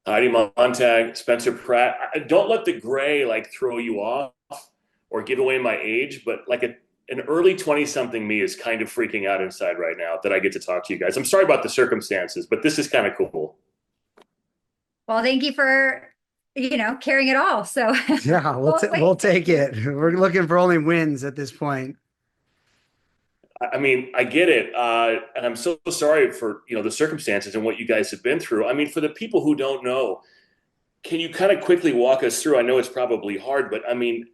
Heidi Montag, Spencer Pratt. Don't let the gray like throw you off or give away my age, but like an early 20 something me is kind of freaking out inside right now that I get to talk to you guys. I'm sorry about the circumstances, but this is kind of cool. Well, thank you for, carrying it all. So, Yeah, well, we'll wait. take it. We're looking for only wins at this point. I mean, I get it, and I'm so sorry for the circumstances and what you guys have been through. I mean, for the people who don't know, can you kind of quickly walk us through? I know it's probably hard, but I mean,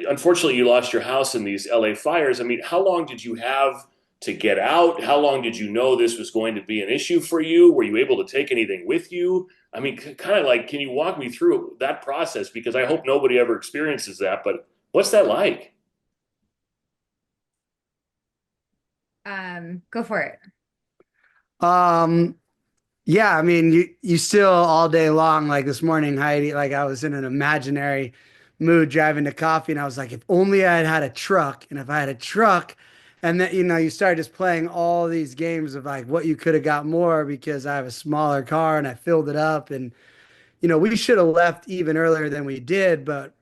unfortunately, you lost your house in these LA fires. I mean, how long did you have to get out? How long did you know this was going to be an issue for you? Were you able to take anything with you? I mean, kind of like, can you walk me through that process? Because I hope nobody ever experiences that, but what's that like? Go for it. Um, yeah, I mean, you still all day long, like this morning, Heidi, like I was in an imaginary mood driving to coffee, and I was like, if only I had had a truck, and if I had a truck, and then you start just playing all these games of like what you could have got more because I have a smaller car and I filled it up, and we should have left even earlier than we did, but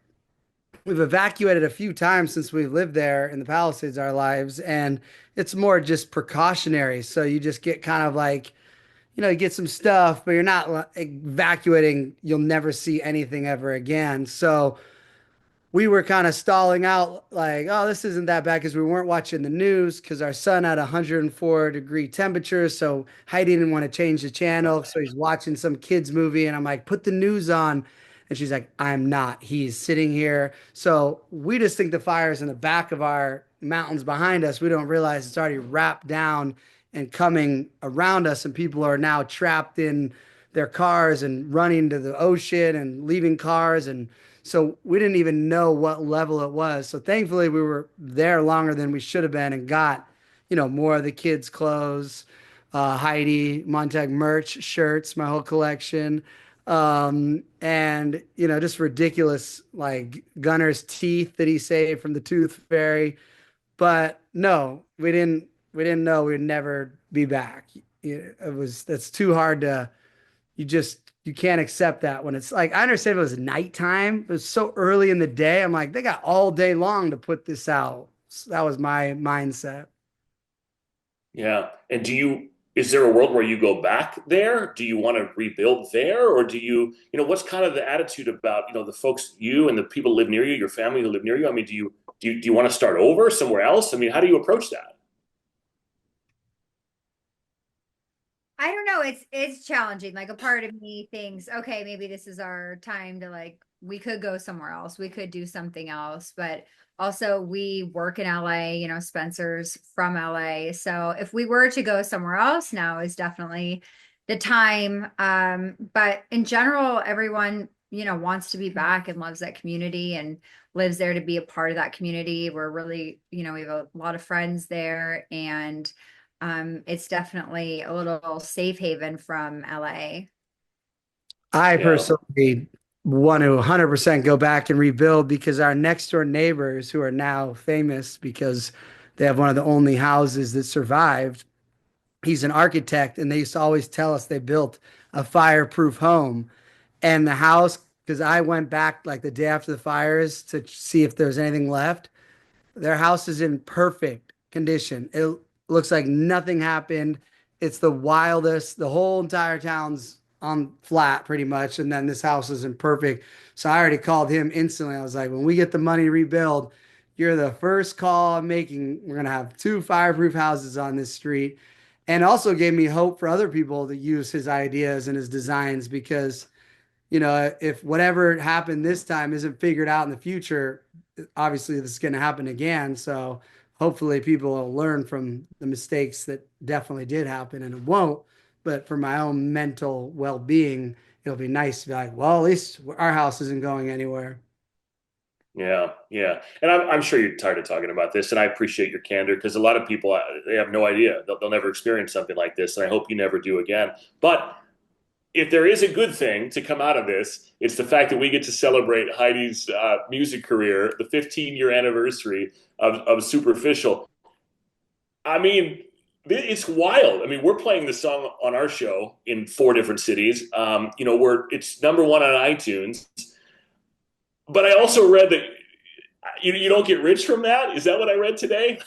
we've evacuated a few times since we've lived there in the Palisades our lives, and it's more just precautionary. So you just get kind of like, you get some stuff, but you're not evacuating. You'll never see anything ever again. So we were kind of stalling out like, oh, this isn't that bad because we weren't watching the news because our son had 104-degree temperature. So Heidi didn't want to change the channel. So he's watching some kids movie. And I'm like, put the news on. And she's like, I'm not. He's sitting here. So we just think the fire's in the back of our mountains behind us. We don't realize it's already wrapped down and coming around us. And people are now trapped in their cars and running to the ocean and leaving cars. And so we didn't even know what level it was. So thankfully we were there longer than we should have been and got, more of the kids' clothes, Heidi Montag merch, shirts, my whole collection. And just ridiculous like Gunner's teeth that he saved from the Tooth Fairy. But no, we didn't know we'd never be back. That's too hard to you can't accept that when it's like I understand if it was nighttime, it was so early in the day. I'm like, they got all day long to put this out. So that was my mindset. Yeah. And is there a world where you go back there? Do you want to rebuild there? Or what's kind of the attitude about, the folks, you and the people who live near you, your family who live near you? I mean, do you want to start over somewhere else? I mean, how do you approach that? I don't know. It's challenging. Like a part of me thinks, okay, maybe this is our time to like we could go somewhere else. We could do something else, but also we work in LA, Spencer's from LA. So if we were to go somewhere else, now is definitely the time. But in general, everyone, wants to be back and loves that community and lives there to be a part of that community. We're really, we have a lot of friends there, and it's definitely a little safe haven from LA. I Yeah. personally want to 100% go back and rebuild because our next door neighbors, who are now famous because they have one of the only houses that survived, he's an architect, and they used to always tell us they built a fireproof home. And the house, because I went back like the day after the fires to see if there's anything left, their house is in perfect condition. It looks like nothing happened. It's the wildest. The whole entire town's on flat pretty much. And then this house is in perfect. So I already called him instantly. I was like, when we get the money to rebuild, you're the first call I'm making. We're going to have two fireproof houses on this street. And also gave me hope for other people to use his ideas and his designs because if whatever happened this time isn't figured out in the future, obviously this is going to happen again. So hopefully people will learn from the mistakes that definitely did happen and it won't. But for my own mental well-being, it'll be nice to be like, well, at least our house isn't going anywhere. Yeah, yeah, and I'm sure you're tired of talking about this, and I appreciate your candor because a lot of people they have no idea they'll never experience something like this, and I hope you never do again. But if there is a good thing to come out of this, it's the fact that we get to celebrate Heidi's music career, the 15-year anniversary of Superficial. I mean, It's wild. I mean, we're playing the song on our show in 4 different cities. It's number one on iTunes. But I also read that you don't get rich from that. Is that what I read today?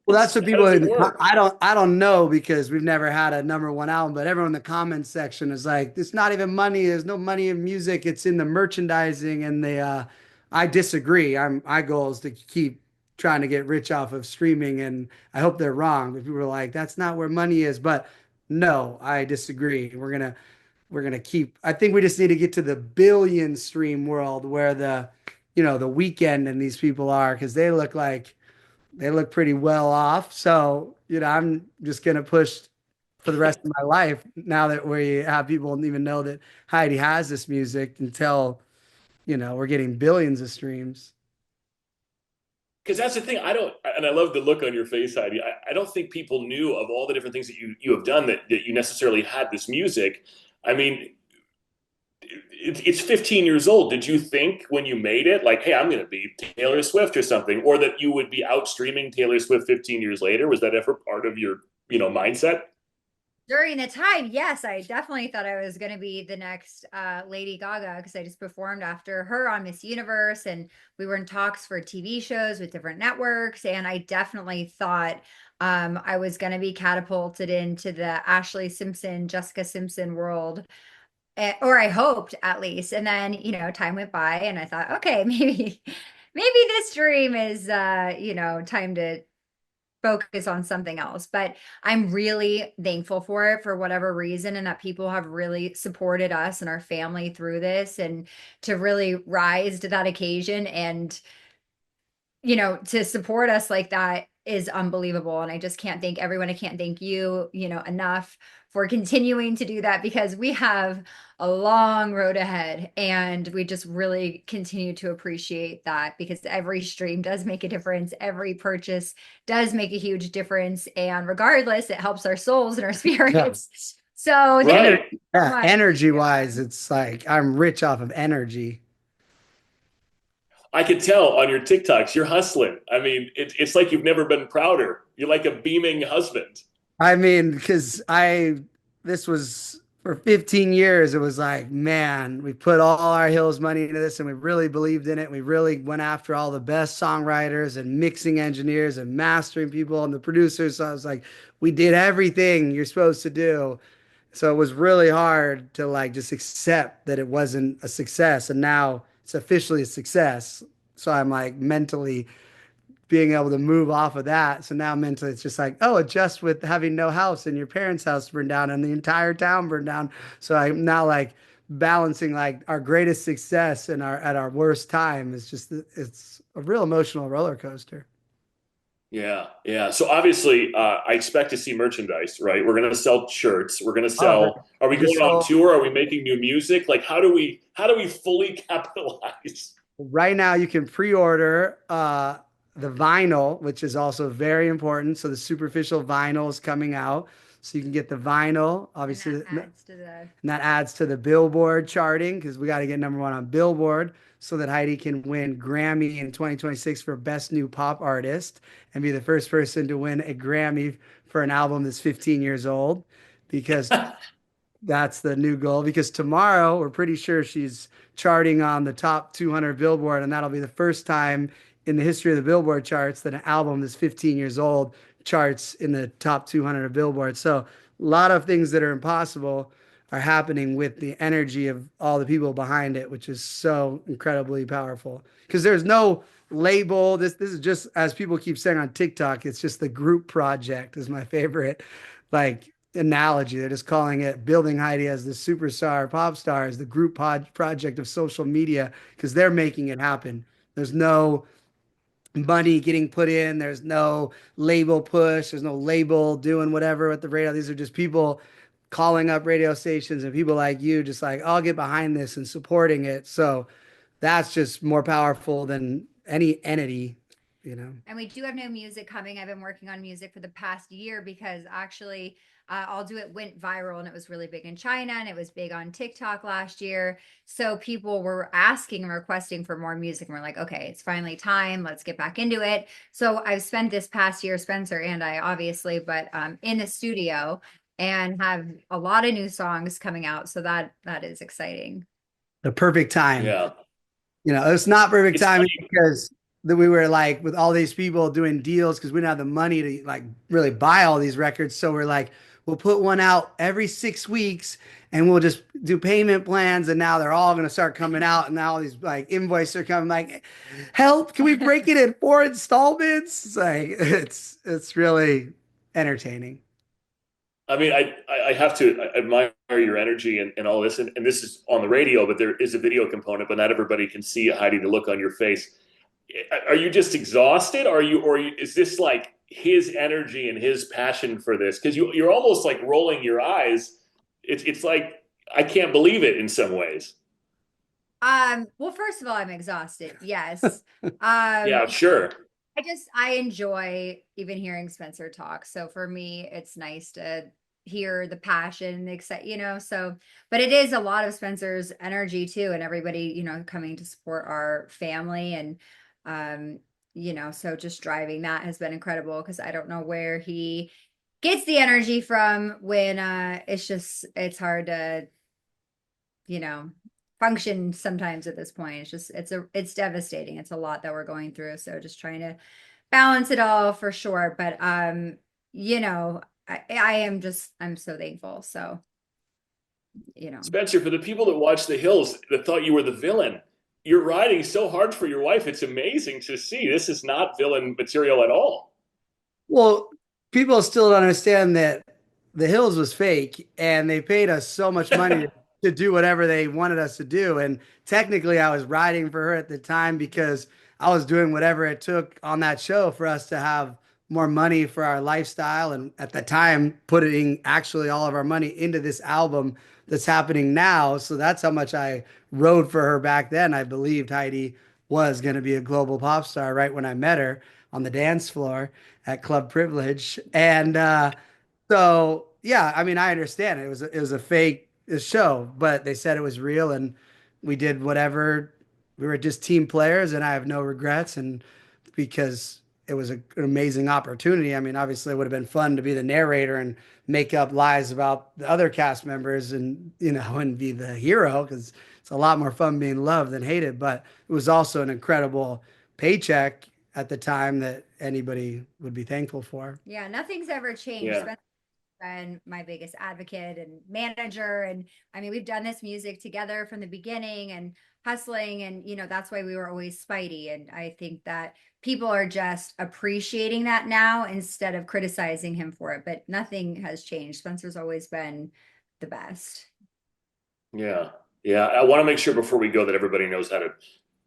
Well, that's what How people does it in the, work? I don't know because we've never had a number one album, but everyone in the comments section is like, it's not even money. There's no money in music. It's in the merchandising and the I disagree. My goal is to keep trying to get rich off of streaming and I hope they're wrong. But people are like, that's not where money is. But no, I disagree. We're gonna keep I think we just need to get to the billion stream world where the weekend and these people are because they look pretty well off. So, I'm just going to push for the rest of my life now that we have people even know that Heidi has this music until, we're getting billions of streams. Because that's the thing. I don't, and I love the look on your face, Heidi. I don't think people knew of all the different things that you have done that you necessarily had this music. I mean, it's 15 years old. Did you think when you made it, like, hey, I'm going to be Taylor Swift or something, or that you would be out streaming Taylor Swift 15 years later? Was that ever part of your, mindset? During the time, yes, I definitely thought I was going to be the next Lady Gaga because I just performed after her on Miss Universe and we were in talks for TV shows with different networks. And I definitely thought I was going to be catapulted into the Ashley Simpson, Jessica Simpson world, or I hoped at least. And then, time went by and I thought, okay, maybe this dream is, time to focus on something else. But I'm really thankful for it for whatever reason, and that people have really supported us and our family through this and to really rise to that occasion and, to support us like that is unbelievable. And I just can't thank everyone. I can't thank you, enough for continuing to do that because we have a long road ahead and we just really continue to appreciate that because every stream does make a difference. Every purchase does make a huge difference. And regardless, it helps our souls and our Yeah. spirits. So thank you Right. so Yeah. much. Energy wise, it's like I'm rich off of energy. I could tell on your TikToks, you're hustling. I mean, it's like you've never been prouder. You're like a beaming husband. I mean, because this was for 15 years, it was like, man, we put all our Hills money into this and we really believed in it. We really went after all the best songwriters and mixing engineers and mastering people and the producers. So I was like, we did everything you're supposed to do. So it was really hard to like just accept that it wasn't a success. And now it's officially a success. So I'm like mentally being able to move off of that. So now mentally it's just like, oh, adjust with having no house and your parents' house burned down and the entire town burned down. So I'm now like balancing like our greatest success and our at our worst time is just it's a real emotional roller coaster. Yeah, yeah. So obviously, I expect to see merchandise, right? We're gonna sell shirts. We're gonna Oh, sell. Are we we going just on sold tour? Are we making new music? Like, how do we fully capitalize? right now you can pre-order the vinyl, which is also very important. So the superficial vinyl is coming out. So you can get the vinyl, And obviously. that adds to the And that adds to the Billboard charting because we got to get number one on Billboard so that Heidi can win Grammy in 2026 for Best New Pop Artist and be the first person to win a Grammy for an album that's 15 years old because that's the new goal. Because tomorrow, we're pretty sure she's charting on the top 200 Billboard, and that'll be the first time in the history of the Billboard charts that an album that's 15 years old charts in the top 200 of Billboard. So, a lot of things that are impossible are happening with the energy of all the people behind it, which is so incredibly powerful. Because there's no label. This is just as people keep saying on TikTok, it's just the group project is my favorite. Like analogy. They're just calling it building Heidi as the superstar pop star, as the group project of social media because they're making it happen. There's no money getting put in. There's no label push. There's no label doing whatever with the radio. These are just people calling up radio stations and people like you, just like, I'll get behind this and supporting it. So that's just more powerful than any entity. And we do have new music coming. I've been working on music for the past year because actually I'll Do It went viral and it was really big in China and it was big on TikTok last year. So people were asking and requesting for more music. And we're like, okay, it's finally time. Let's get back into it. So I've spent this past year, Spencer and I obviously, but in the studio and have a lot of new songs coming out. So that is exciting. The perfect time. Yeah. It's not perfect It's timing funny. because we were like with all these people doing deals because we didn't have the money to like really buy all these records. So we're like, we'll put one out every 6 weeks and we'll just do payment plans. And now they're all going to start coming out. And now all these like invoices are coming like, help, can we break it in 4 installments? It's like, it's really entertaining. I mean, I have to admire your energy and all this, and this is on the radio, but there is a video component, but not everybody can see Heidi the look on your face. Are you just exhausted? Is this like his energy and his passion for this? Because you're almost like rolling your eyes. It's like I can't believe it in some ways. Well, first of all, I'm exhausted. Yes. Yeah, sure. I enjoy even hearing Spencer talk. So for me, it's nice to hear the passion, the excite, so, but it is a lot of Spencer's energy too, and everybody, coming to support our family. And, so just driving that has been incredible because I don't know where he gets the energy from when, it's hard to, you know, function sometimes at this point. It's devastating. It's a lot that we're going through. So just trying to balance it all for sure. But I'm so thankful. So, Spencer, for the people that watch The Hills that thought you were the villain, you're riding so hard for your wife. It's amazing to see. This is not villain material at all. Well, people still don't understand that the Hills was fake and they paid us so much money to do whatever they wanted us to do. And technically, I was riding for her at the time because I was doing whatever it took on that show for us to have more money for our lifestyle. And at the time, putting actually all of our money into this album that's happening now. So that's how much I rode for her back then. I believed Heidi was going to be a global pop star right when I met her on the dance floor at Club Privilege. And so yeah, I mean, I understand it was a fake show, but they said it was real, and we did whatever. We were just team players, and I have no regrets. And because it was an amazing opportunity. I mean, obviously, it would have been fun to be the narrator and make up lies about the other cast members, and and be the hero because it's a lot more fun being loved than hated. But it was also an incredible paycheck at the time that anybody would be thankful for. yeah, nothing's ever changed. Yeah. Spencer's been my biggest advocate and manager. And I mean, we've done this music together from the beginning and hustling. And, that's why we were always Spidey. And I think that people are just appreciating that now instead of criticizing him for it. But nothing has changed. Spencer's always been the best. Yeah. Yeah. I want to make sure before we go that everybody knows how to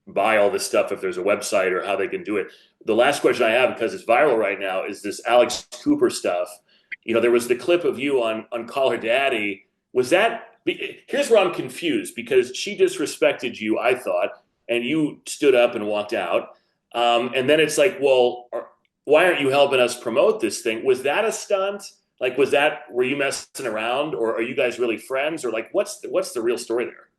buy all this stuff if there's a website or how they can do it. The last question I have, because it's viral right now, is this Alex Cooper stuff. There was the clip of you on Call Her Daddy. Was that? Here's where I'm confused because she disrespected you, I thought, and you stood up and walked out. And then it's like, well, why aren't you helping us promote this thing? Was that a stunt? Like, were you messing around, or are you guys really friends, or like, what's the real story there?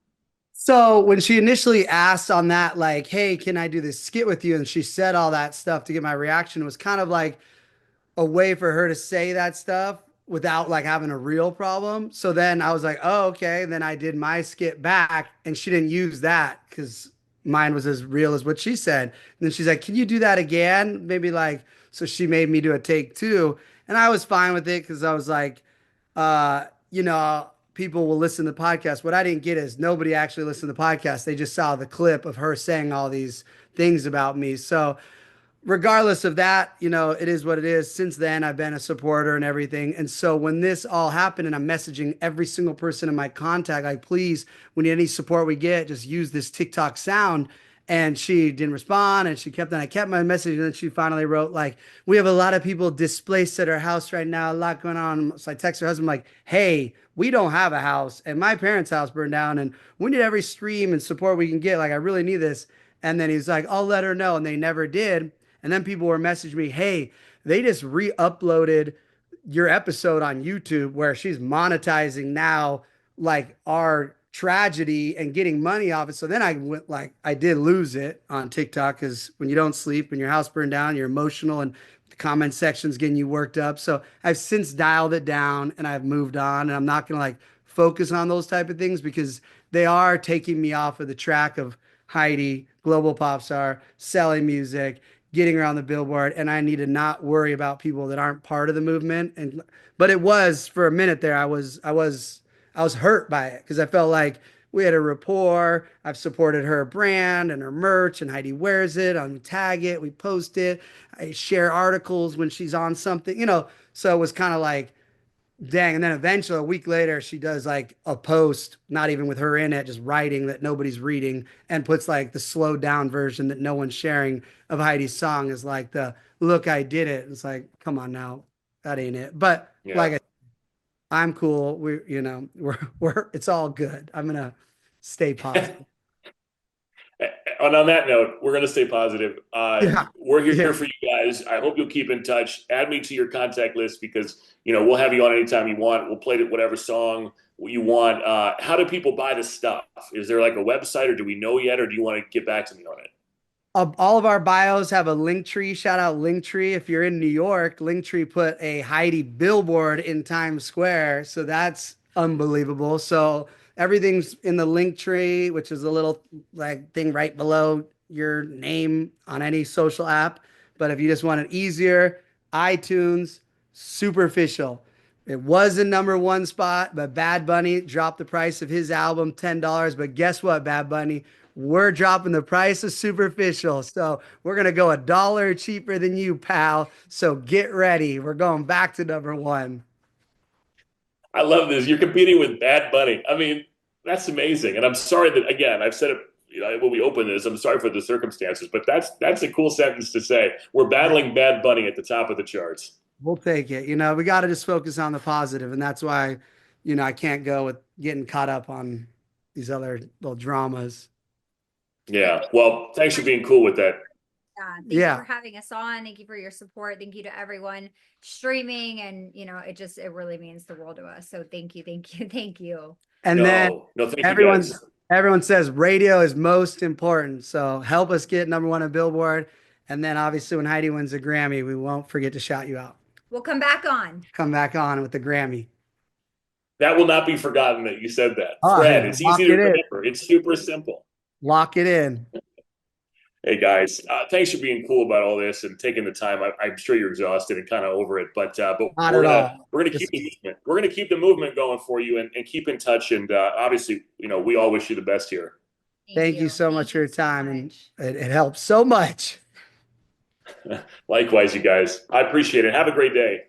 So when she initially asked on that, like, hey, can I do this skit with you? And she said all that stuff to get my reaction, it was kind of like a way for her to say that stuff without like having a real problem. So then I was like, oh, okay. Then I did my skit back and she didn't use that because mine was as real as what she said. And then she's like, can you do that again? Maybe like, so she made me do a take two. And I was fine with it because I was like, people will listen to the podcast. What I didn't get is nobody actually listened to the podcast. They just saw the clip of her saying all these things about me. So regardless of that, it is what it is. Since then, I've been a supporter and everything. And so when this all happened, and I'm messaging every single person in my contact, like, please, we need any support we get, just use this TikTok sound. And she didn't respond, and I kept my message, and then she finally wrote, like, we have a lot of people displaced at our house right now, a lot going on. So I text her husband, like, hey, we don't have a house, and my parents' house burned down, and we need every stream and support we can get. Like, I really need this. And then he's like, I'll let her know. And they never did. And then people were messaging me, hey, they just re-uploaded your episode on YouTube where she's monetizing now like our tragedy and getting money off it. So then I went like I did lose it on TikTok because when you don't sleep and your house burned down, you're emotional and the comment section's getting you worked up. So I've since dialed it down and I've moved on and I'm not gonna like focus on those type of things because they are taking me off of the track of Heidi, global pop star, selling music, getting around the Billboard, and I need to not worry about people that aren't part of the movement. And but it was for a minute there, I was hurt by it because I felt like we had a rapport. I've supported her brand and her merch, and Heidi wears it. I tag it, we post it. I share articles when she's on something, you know. So it was kind of like, dang. And then eventually, a week later, she does like a post, not even with her in it, just writing that nobody's reading, and puts like the slowed down version that no one's sharing of Heidi's song is like the look, I did it. It's like, come on now, that ain't it. But Yeah. like, I'm cool. We're, it's all good. I'm gonna stay positive. And on that note, we're going to stay positive. Yeah. We're here Yeah. for you guys. I hope you'll keep in touch. Add me to your contact list because we'll have you on anytime you want. We'll play whatever song you want. How do people buy the stuff? Is there like a website, or do we know yet, or do you want to get back to me on it? All of our bios have a link tree. Shout out link tree. If you're in New York, link tree put a Heidi billboard in Times Square. So that's unbelievable. So everything's in the link tree, which is a little like thing right below your name on any social app. But if you just want it easier, iTunes, superficial. It was a number one spot, but Bad Bunny dropped the price of his album $10. But guess what, Bad Bunny? We're dropping the price of superficial. So we're going to go $1 cheaper than you, pal. So get ready. We're going back to number one. I love this. You're competing with Bad Bunny. I mean, that's amazing. And I'm sorry that again, I've said it. When we open this, I'm sorry for the circumstances, but that's a cool sentence to say. We're battling Bad Bunny at the top of the charts. We'll take it. We got to just focus on the positive, and that's why, I can't go with getting caught up on these other little dramas. Yeah. Well, thanks for being cool with that. Thank you for Yeah. having us on. Thank you for your support. Thank you to everyone streaming. And, it really means the world to us. So thank you, thank you, thank you. And then No, no, thank you everyone, guys. everyone says radio is most important. So help us get number one on Billboard. And then obviously when Heidi wins a Grammy, we won't forget to shout you out. We'll come back on. Come back on with the Grammy. That will not be forgotten that you said that. Oh, Fred, yeah. it's Lock easy to it in. remember. It's super simple. Lock it in. Hey guys, thanks for being cool about all this and taking the time. I'm sure you're exhausted and kind of over it, but Not we're at gonna all. we're gonna keep Just the movement. We're gonna keep the movement going for you and keep in touch. And obviously, we all wish you the best here. thank you so much Thank for your you so time. And much. it helps so much. Likewise, you guys. I appreciate it. Have a great day.